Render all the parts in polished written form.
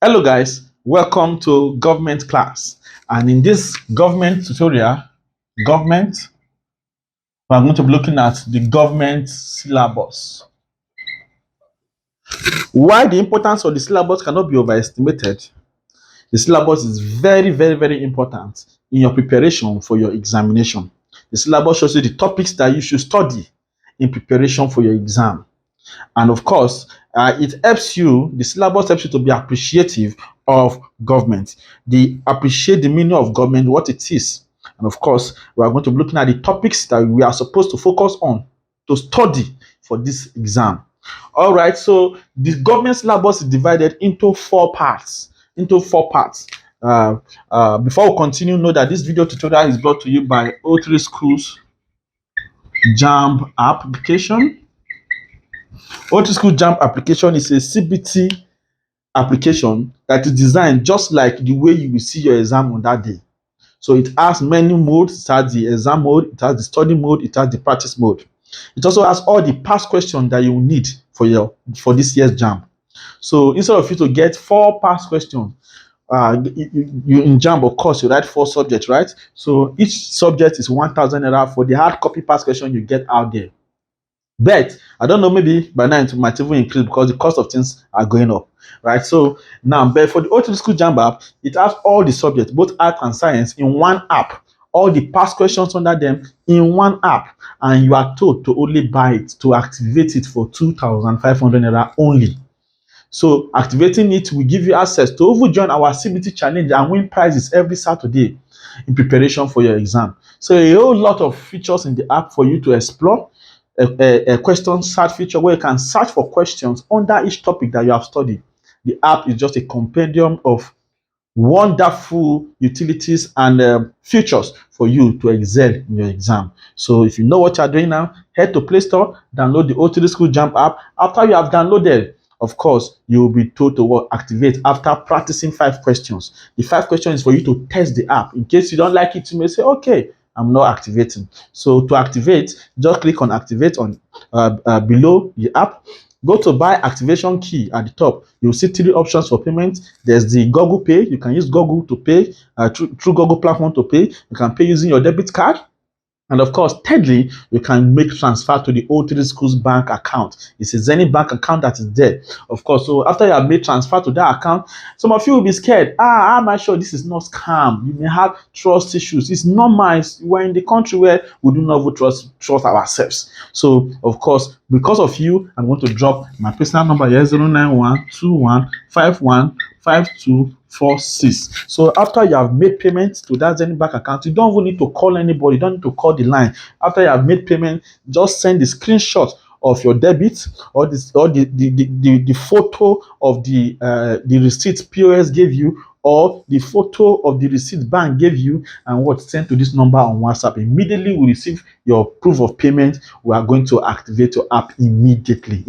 Hello guys, welcome to government class. And in this government tutorial, government, we are going to be looking at the government syllabus. Why the importance of the syllabus cannot be overestimated. The syllabus is very important in your preparation for your examination. The syllabus shows you the topics that you should study in preparation for your exam. And of course, it helps you, the syllabus helps you to be appreciative of government. They appreciate the meaning of government, what it is. And of course, we are going to be looking at the topics that we are supposed to focus on to study for this exam. All right, so the government syllabus is divided into four parts. Before we continue, know that this video tutorial is brought to you by O3 Schools JAMB application. O3 School JAMB application is a CBT application that is designed just like the way you will see your exam on that day. So it has many modes. It has the exam mode, it has the study mode, it has the practice mode. It also has all the past questions that you will need for this year's JAMB. So instead of you to get 4 past questions, you in JAMB, of course, you write 4 subjects, right? So each subject is 1,000 naira for the hard copy past question you get out there. But I don't know, maybe by now it might even increase because the cost of things are going up, right? So now, but for the O3 School JAMB app, it has all the subjects, both art and science, in one app. All the past questions under them in one app, and you are told to only buy it, to activate it for 2,500 naira only. So activating it will give you access to even join our CBT challenge and win prizes every Saturday in preparation for your exam. So a whole lot of features in the app for you to explore. A question search feature where you can search for questions under each topic that you have studied. The app is just a compendium of wonderful utilities and features for you to excel in your exam. So if you know what you're doing now, head to Play Store, download the O3 School JAMB app. After you have downloaded, of course, you will be told to activate after practicing 5 questions. The 5 questions is for you to test the app. In case you don't like it, you may say, okay, I'm not activating. So to activate, just click on activate on below the app. Go to buy activation key at the top. You'll see 3 options for payment. There's the Google Pay. You can use Google to pay, through Google platform to pay. You can pay using your debit card. And of course, thirdly, you can make transfer to the O3 Schools bank account. It's a Zenith bank account that is there. Of course, so after you have made transfer to that account, some of you will be scared. How am I sure this is not scam? You may have trust issues. It's normal. We're in the country where we do not even trust ourselves. So, of course, because of you, I'm going to drop my personal number here, 09121515246. So after you have made payment to that Zenith bank account, you don't even need to call anybody. You don't need to call the line. After you have made payment, just send the screenshot of your debit or the photo of the receipt POS gave you, or the photo of the receipt bank gave you, and sent to this number on WhatsApp. Immediately we receive your proof of payment, we are going to activate your app immediately.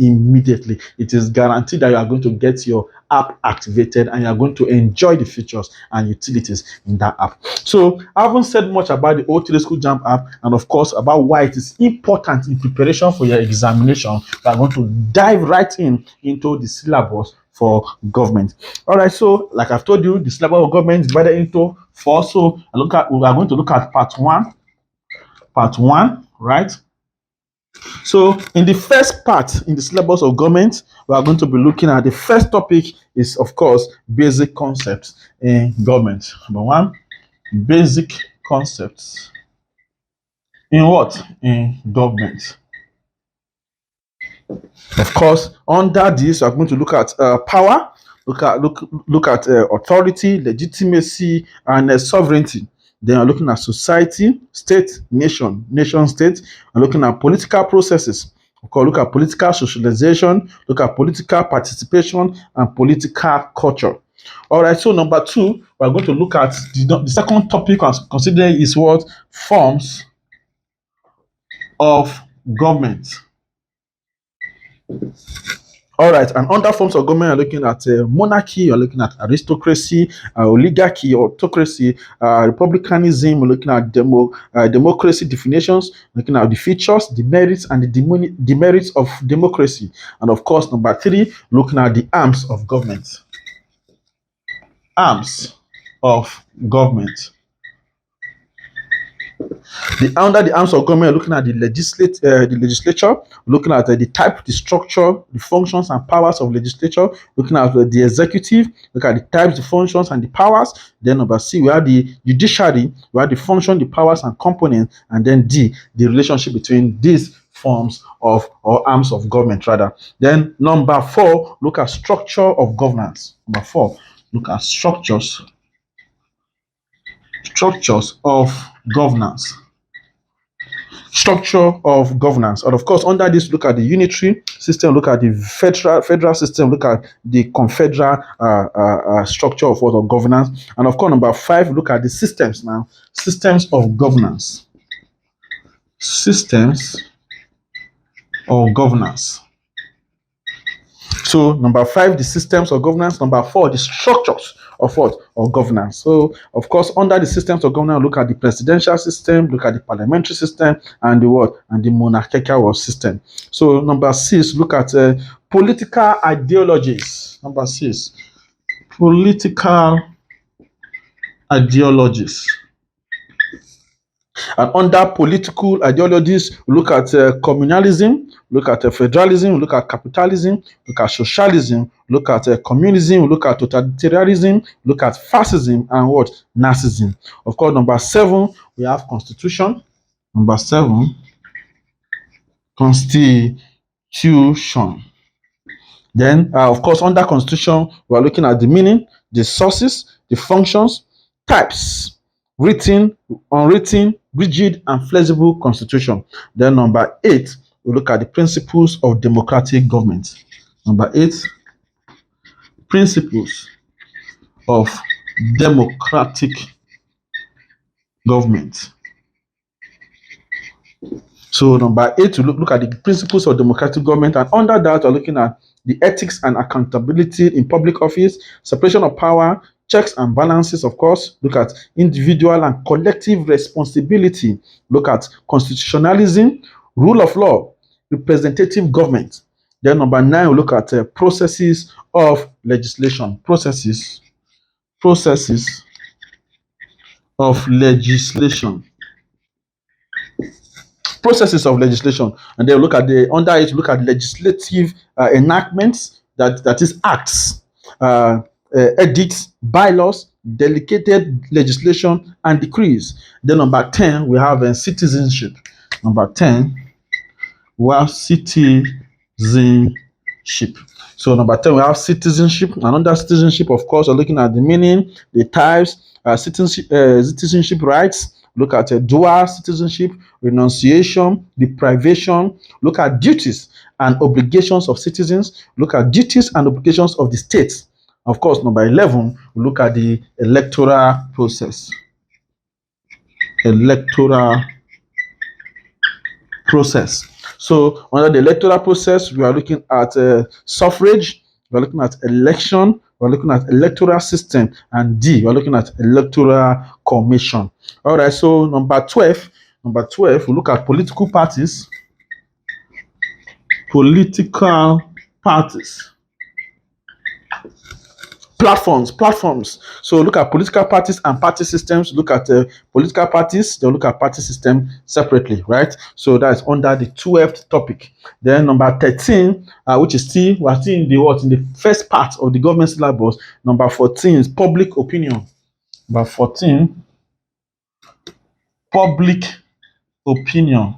It is guaranteed that you are going to get your app activated and you are going to enjoy the features and utilities in that app. So I haven't said much about the O3 School JAMB app and of course about why it is important in preparation for your examination. We are going to dive right into the syllabus for government. All right, so like I've told you, the syllabus of government is divided into 4. So we are going to look at part one, right? So in the first part in the syllabus of government, we are going to be looking at the first topic is, of course, basic concepts in government. Number 1, basic concepts in what? In government. Of course, under this, we are going to look at power, look at authority, legitimacy, and sovereignty. Then we're looking at society, state, nation state. We're looking at political processes. Okay, look at political socialization, look at political participation, and political culture. All right, so number 2, we're going to look at the second topic considered is what? Forms of government. All right, and under forms of government, you're looking at monarchy, you're looking at aristocracy, oligarchy, autocracy, republicanism, you're looking at democracy definitions, looking at the features, the merits, and the demerits of democracy. And of course, number 3, looking at the arms of government. arms of government. Under the arms of government, looking at the legislature, looking at the type, the structure, the functions and powers of legislature, looking at the executive, look at the types, the functions and the powers. Then number C, we have the judiciary, we have the function, the powers and components, and then D, the relationship between these forms of or arms of government rather. Then number 4, look at structure of governance. Number 4, look at structures of governance. Structure of governance, and of course under this look at the unitary system, look at the federal system, look at the confederal structure of governance, and of course number 5, look at the systems. Now, systems of governance. Systems of governance. So number 5, the systems of governance. Number 4, the structures of what? Of governance. So of course under the systems of governance, look at the presidential system, look at the parliamentary system, and the what? And the monarchical system. So number 6, look at political ideologies. Number 6, political ideologies. And under political ideologies, look at communalism, look at federalism, look at capitalism, look at socialism, look at communism, look at totalitarianism, look at fascism, and what? Nazism. Of course, number 7, we have constitution. Number 7, constitution. Then, of course, under constitution, we are looking at the meaning, the sources, the functions, types, written, unwritten, rigid, and flexible constitution. Then number 8, we look at the principles of democratic government. Number 8, principles of democratic government. So number 8, we look at the principles of democratic government, and under that, we're looking at the ethics and accountability in public office, separation of power, checks and balances, of course, look at individual and collective responsibility, look at constitutionalism, rule of law, representative government. Then number 9, we look at processes of legislation. Processes of legislation. Processes of legislation, and then look at the under it, look at legislative enactments, that is acts, edicts, bylaws, delegated legislation, and decrees. Then number 10, we have citizenship. Number 10, we have citizenship. So number 10, we have citizenship, and under citizenship, of course, we're looking at the meaning, the types, citizenship rights. Look at dual citizenship, renunciation, deprivation. Look at duties and obligations of citizens. Look at duties and obligations of the states. Of course, number 11, we look at the electoral process. Electoral process. So under the electoral process, we are looking at suffrage, we are looking at election, we're looking at electoral system, and D, we're looking at electoral commission. All right, so number 12, we look at political parties. Political parties. Platforms. So look at political parties and party systems. Look at political parties, they'll look at party system separately, right? So that's under the 12th topic. Then number 13, which is still, we're still in the what? In the first part of the government syllabus. Number 14 is public opinion. Number 14, public opinion.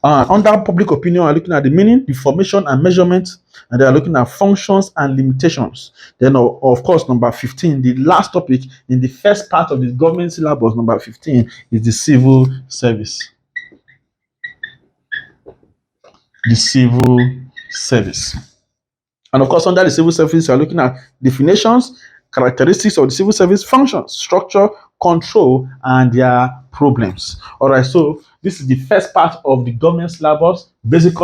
Under public opinion, we're looking at the meaning, the formation and measurement, and they are looking at functions and limitations. Then, of course, number 15, the last topic in the first part of the government syllabus, number 15, is the civil service. The civil service. And of course, under the civil service, we're looking at definitions, characteristics of the civil service, functions, structure, control, and their problems. All right, so this is the first part of the government syllabus: basic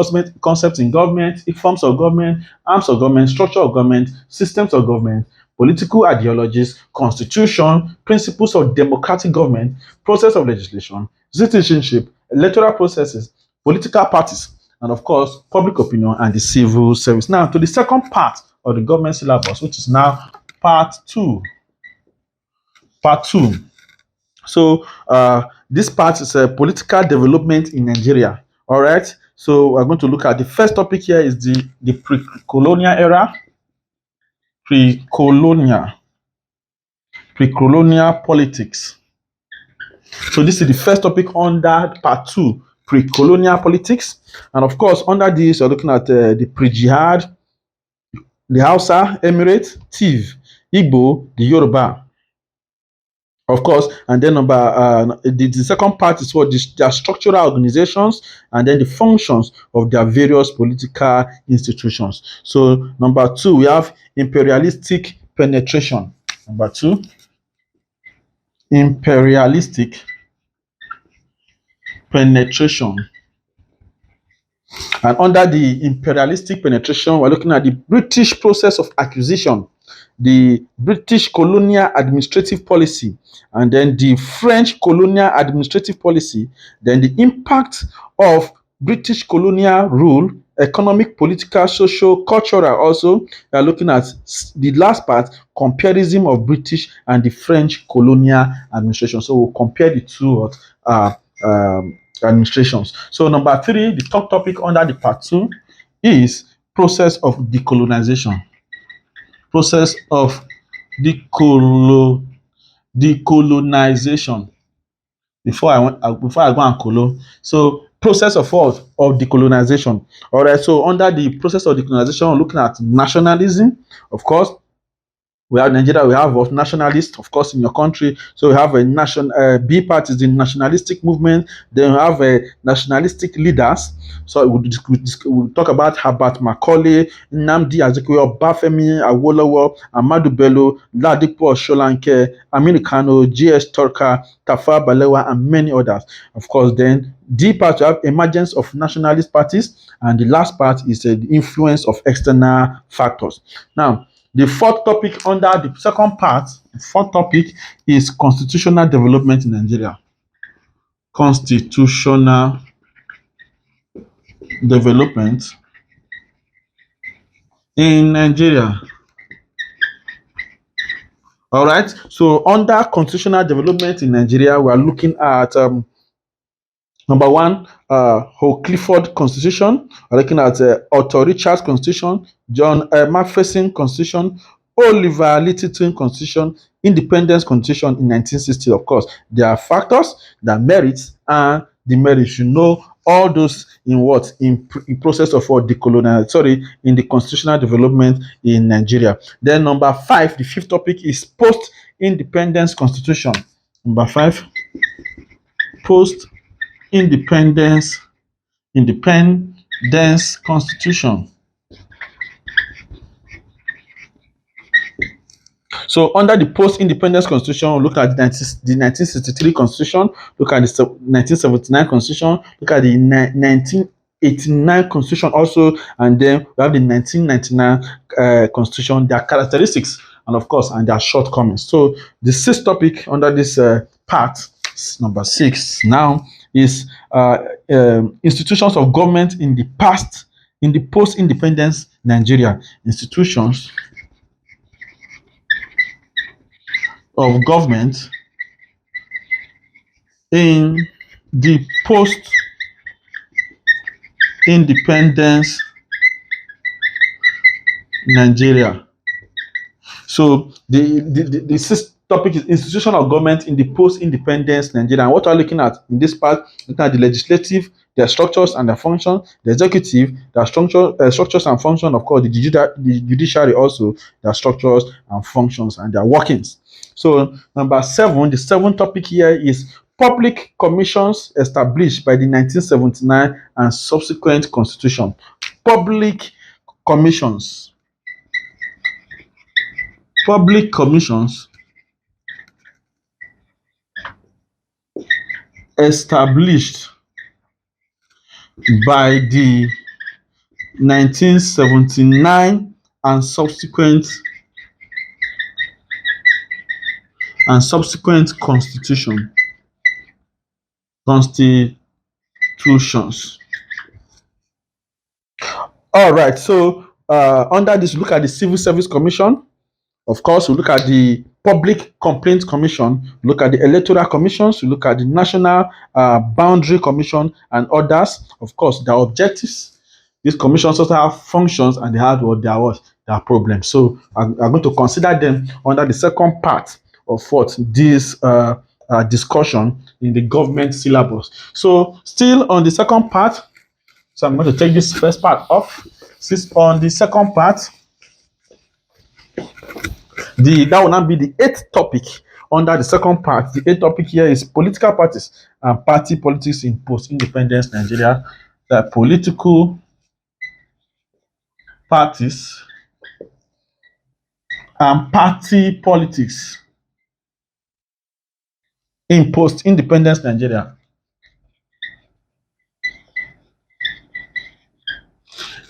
concepts in government, forms of government, arms of government, structure of government, systems of government, political ideologies, constitution, principles of democratic government, process of legislation, citizenship, electoral processes, political parties, and of course, public opinion and the civil service. Now, to the second part of the government syllabus, which is now part 2. Part 2. So this part is a political development in Nigeria. All right. So we're going to look at the first topic here is the pre-colonial era, pre-colonial politics. So this is the first topic under part 2, pre-colonial politics. And of course, under this, you're looking at the pre-jihad, the Hausa, Emirate, Tiv, Igbo, the Yoruba. Of course, and then the second part is what their structural organizations and then the functions of their various political institutions. So number 2, we have imperialistic penetration. Number 2, imperialistic penetration. And under the imperialistic penetration, we're looking at the British process of acquisition, the British colonial administrative policy, and then the French colonial administrative policy, then the impact of British colonial rule, economic, political, social, cultural. Also, we are looking at the last part, comparison of British and the French colonial administration. So we'll compare the two administrations. So number 3, the top topic under the part 2 is process of decolonization. Process of decolonization. Before I go and colo. So process of what? Of decolonization. All right. So under the process of decolonization, we're looking at nationalism, of course. We have Nigeria, we have of nationalists, of course, in your country. So we have a B part is the nationalistic movement. Then we have a nationalistic leaders. So we'll talk about Herbert Macaulay, Nnamdi Azikiwe, Obafemi Awolowo, Ahmadu Bello, Ladipo Solanke, Aminu Kano, G.S. Turka, Tafawa Balewa, and many others. Of course, then D part, you have emergence of nationalist parties, and the last part is the influence of external factors. Now, the fourth topic under the second part, the fourth topic is constitutional development in Nigeria. Constitutional development in Nigeria. All right. So under constitutional development in Nigeria, we are looking at number 1, Hull Clifford Constitution. We're looking at Otto Richards Constitution, John Macpherson Constitution, Oliver Littleton Constitution, Independence Constitution in 1960. Of course, there are factors, there are merits, and demerits. You know all those in what? In process of what? In the constitutional development in Nigeria. Then number 5, the fifth topic is post-independence constitution. Number 5, post-independence constitution. So under the post-independence constitution, look at the 1963 constitution, look at the 1979 constitution, look at the 1989 constitution also, and then we have the 1999 constitution, their characteristics, and of course, and their shortcomings. So the sixth topic under this part, number 6 now, is institutions of government in the past, in the post-independence Nigeria. Institutions of government in the post-independence Nigeria. So the sixth topic is institution of government in the post-independence Nigeria. And what we're looking at in this part, looking at the legislative, their structures and their function, the executive, their structures and function, of course, the judiciary also, their structures and functions and their workings. So number 7, the seventh topic here is public commissions established by the 1979 and subsequent constitution. Public commissions. Public commissions established by the 1979 and subsequent constitutions. All right. So under this, look at the Civil Service Commission. Of course, we look at the Public Complaints Commission, look at the Electoral Commissions, we look at the National Boundary Commission and others. Of course, their objectives. These commissions also have functions and they have their problems. So I'm going to consider them under the second part of what this discussion in the government syllabus. So still on the second part, so I'm going to take this first part off. Since on the second part, that will now be the eighth topic under the second part. The eighth topic here is political parties and party politics in post-independence Nigeria. The political parties and party politics in post-independence Nigeria.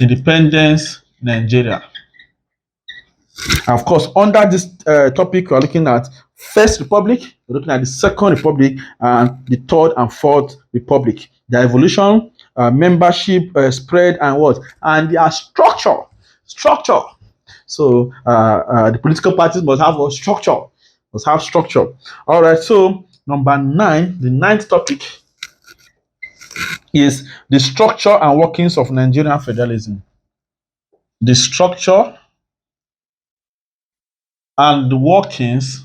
Independence Nigeria. And of course, under this topic, we're looking at First Republic, we're looking at the Second Republic, and the Third and Fourth Republic. Their evolution, membership, spread, and what? And their structure. Structure. So the political parties must have a structure. Must have structure. All right. So number 9, the ninth topic is the structure and workings of Nigerian federalism. The structure and the workings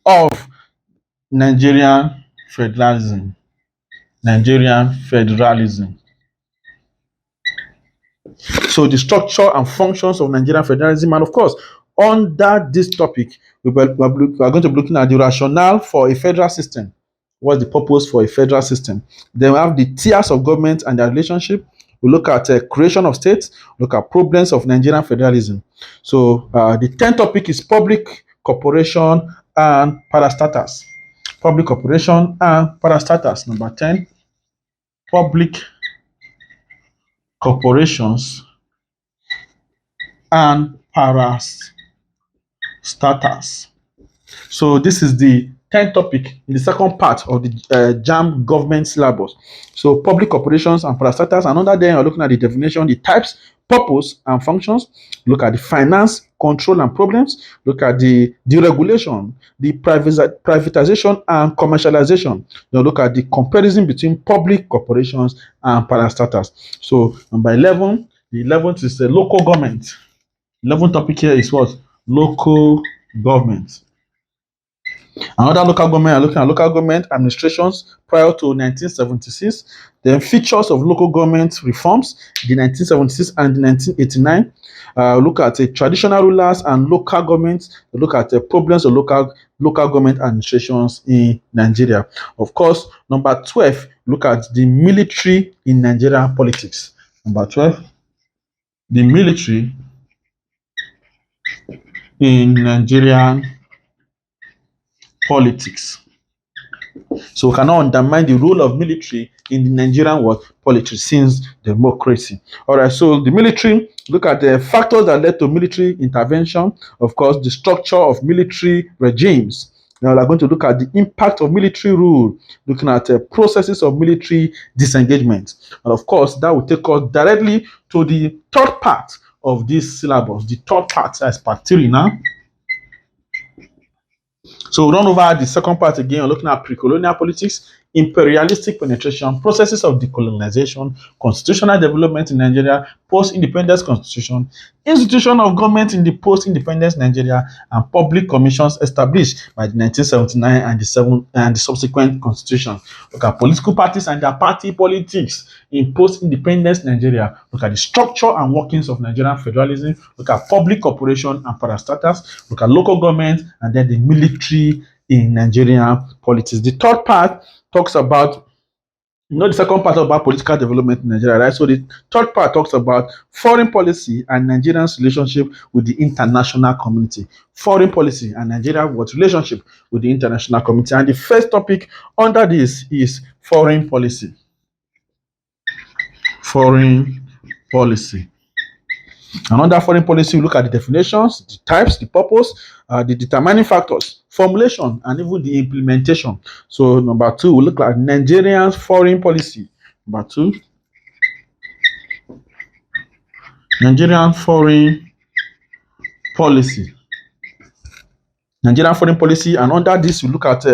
of Nigerian federalism. Nigerian federalism. So the structure and functions of Nigerian federalism, and of course, under this topic, we are going to be looking at the rationale for a federal system. What's the purpose for a federal system? Then we have the tiers of government and their relationship. We look at creation of states, look at problems of Nigerian federalism. So the 10th topic is public corporation and parastatals. Public corporation and parastatals. Number 10, public corporations and parastatals. So this is the 10th topic in the second part of the JAMB government syllabus. So public corporations and parastatals, and under there you're looking at the definition, the types, purpose, and functions. Look at the finance, control, and problems. Look at the deregulation, the privatization, and commercialization. Now look at the comparison between public corporations and parastatals. So number 11, the 11th is the local government. 11th topic here is what? Local government. Another local government, I'm looking at local government administrations prior to 1976, then features of local government reforms, the 1976 and the 1989. Look at traditional rulers and local governments. Look at the problems of local government administrations in Nigeria. Of course, number 12, look at the military in Nigerian politics. Number 12, the military in Nigerian politics. So we cannot undermine the role of military in the Nigerian politics since democracy. All right, so the military, look at the factors that led to military intervention. Of course, the structure of military regimes. Now we're going to look at the impact of military rule, looking at processes of military disengagement. And of course, that will take us directly to the third part of this syllabus. The third part is part 3 now. So we'll run over the second part again. We're looking at pre-colonial politics, imperialistic penetration, processes of decolonization, constitutional development in Nigeria, post-independence constitution, institution of government in the post-independence Nigeria, and public commissions established by the 1979 and the subsequent constitution. Look at political parties and their party politics in post-independence Nigeria. Look at the structure and workings of Nigerian federalism. Look at public corporation and parastatals. Look at local government, and then the military in Nigerian politics. The third part talks about, the second part about political development in Nigeria, right? So the third part talks about foreign policy and Nigeria's relationship with the international community. Foreign policy and Nigeria's relationship with the international community. And the first topic under this is foreign policy. Foreign policy. And under foreign policy, we look at the definitions, the types, the purpose, the determining factors, formulation, and even the implementation. So number 2, we look at Nigeria's foreign policy. Number 2, Nigerian foreign policy. Nigerian foreign policy, and under this, we look at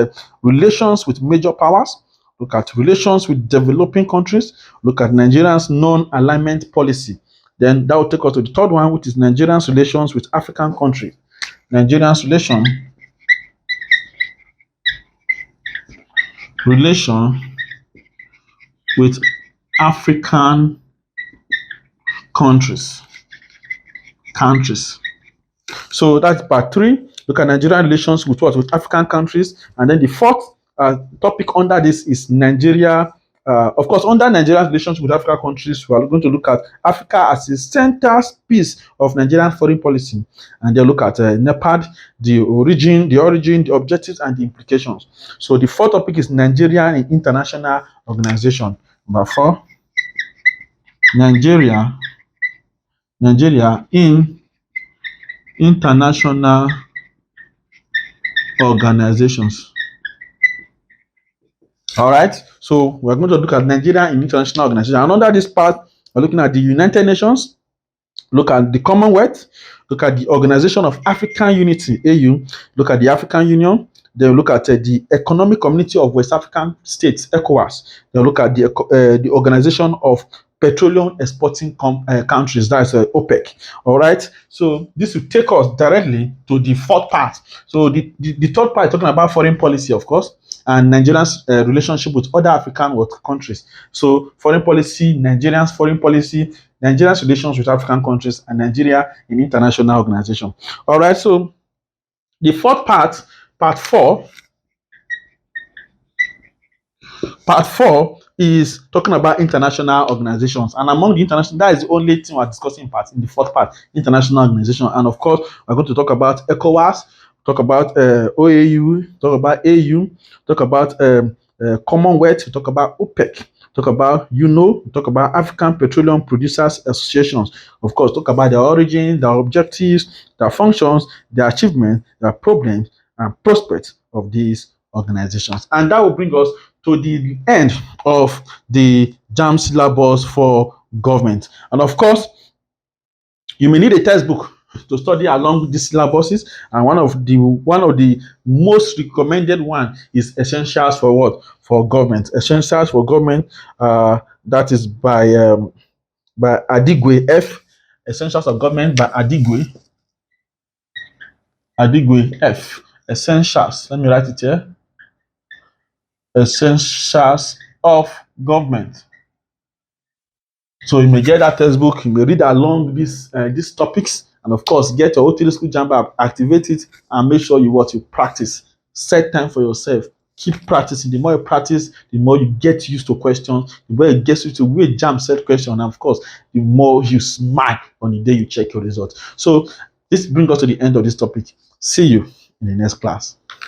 relations with major powers, look at relations with developing countries, look at Nigeria's non-alignment policy. Then that will take us to the third one, which is Nigeria's relations with African countries. Nigeria's relation with African countries. So that's part 3. Look at Nigerian relations with what? With African countries. And then the fourth topic under this is Nigeria. Of course, under Nigeria's relations with African countries, we are going to look at Africa as a centerpiece of Nigerian foreign policy. And then look at NEPAD, the origin, the objectives, and the implications. So the fourth topic is Nigeria in international organization. Number 4, Nigeria in international organizations. All right, so we're going to look at Nigeria in international organizations. And under this part, we're looking at the United Nations, look at the Commonwealth, look at the Organization of African Unity, AU, look at the African Union, then look at the Economic Community of West African States, ECOWAS, then look at the Organization of Petroleum Exporting Countries, that's OPEC. All right, so this will take us directly to the fourth part. So the third part is talking about foreign policy, of course, and Nigeria's relationship with other African countries. So foreign policy, Nigeria's foreign policy, Nigeria's relations with African countries, and Nigeria in international organization. All right, so the fourth part, part 4, is talking about international organizations. And among the international, that is the only thing we're discussing in the fourth part, international organization. And of course, we're going to talk about ECOWAS, talk about OAU, talk about AU, talk about Commonwealth, talk about OPEC, talk about talk about African Petroleum Producers Associations. Of course, talk about their origin, their objectives, their functions, their achievements, their problems, and prospects of these organizations. And that will bring us to the end of the JAMB syllabus for government. And of course, you may need a textbook to study along these syllabuses, and one of the most recommended one is Essentials for what? For Government. Essentials for Government, that is by Adigwe F. Essentials of Government by Adigwe F. Essentials, let me write it here. Essentials of Government. So you may get that textbook, you may read along these topics, and of course get your OTD School JAMB app, activate it, and make sure you practice. Set time for yourself. Keep practicing. The more you practice, the more you get used to questions, the more you get used to way JAMB set question, and of course, the more you smile on the day you check your results. So this brings us to the end of this topic. See you in the next class.